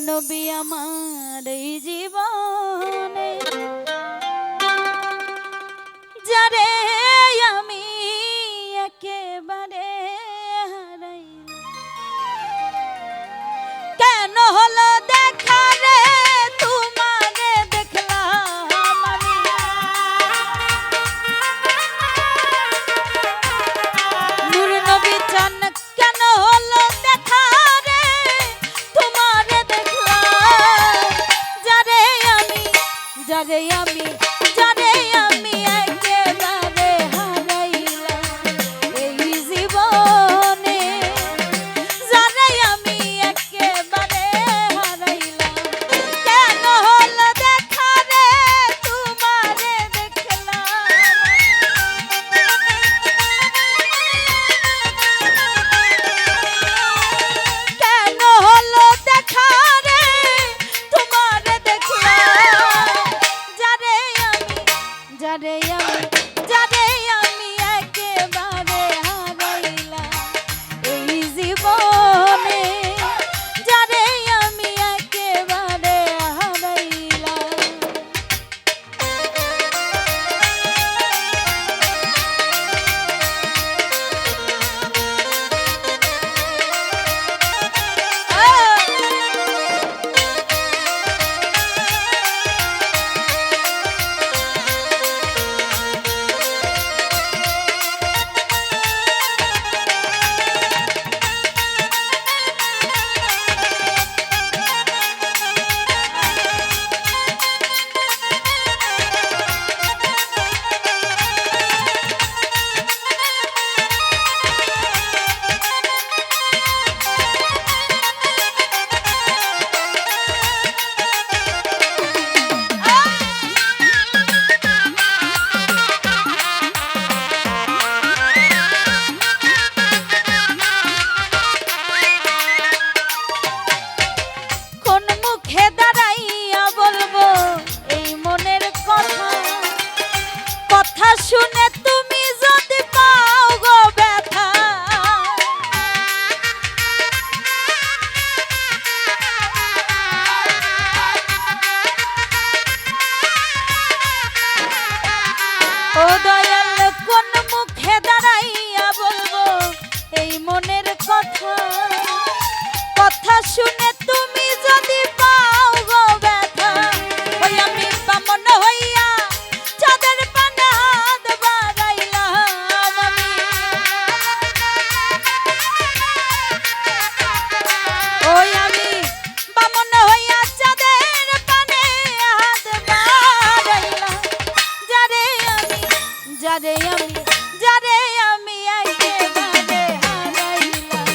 নবী আমার এই জীবনে যারে আমি একেবারে হারাই কেন হলো দেখা রে তোমারে দেখলাম আমি নূর নবী চান কেন হলো দেখা রে তোমারে দেখলাম যারে আমি যারে আমি যারে আমি একেবারে হারাইলাম এই জীবনে যারে আমি একেবারে হারাইলাম কেন হলো দেখা রে তোমারে দেখলাম কেন হলো দেখা রে তোমারে দেখলাম যারে আমি যারে আমি একেবারে হারাইলাম এই জীবনে যারে আমি একেবারে হারাইলাম কোন মুখে দাঁড়াইয়া বলবো এই মনের কথা কথা শুনে তুমি যদি পাও গো ব্যথা ও দয়াল কোন মুখে দাঁড়াইয়া বলবো এই মনের কথা কথা শুনে তুমি যদি পাও গো ব্যথা ওই আমি বামন হইয়া চাঁদের পানে হাত বাড়াইলাম আমি ওই আমি বামন হইয়া চাঁদের পানে হাত বাড়াইলাম যারে আমি যারে আমি যারে আমি একেবারে হারাইলাম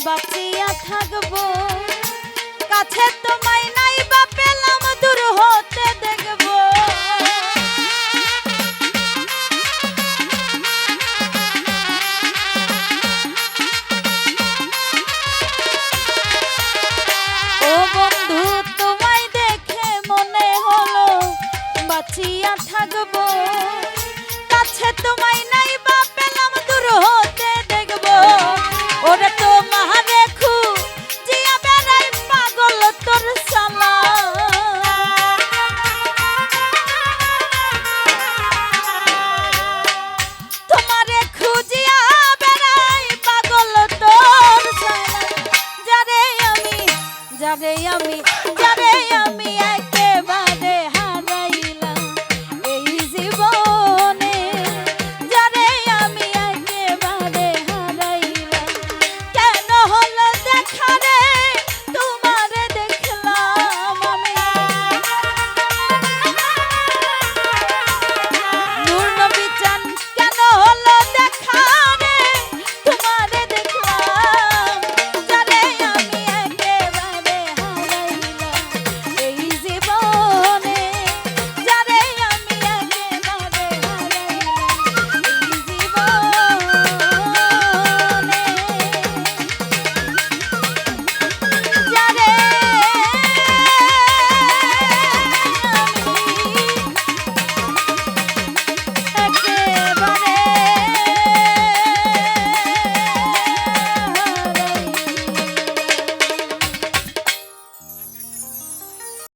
বাঁচিয়া থাকবো কাছে তো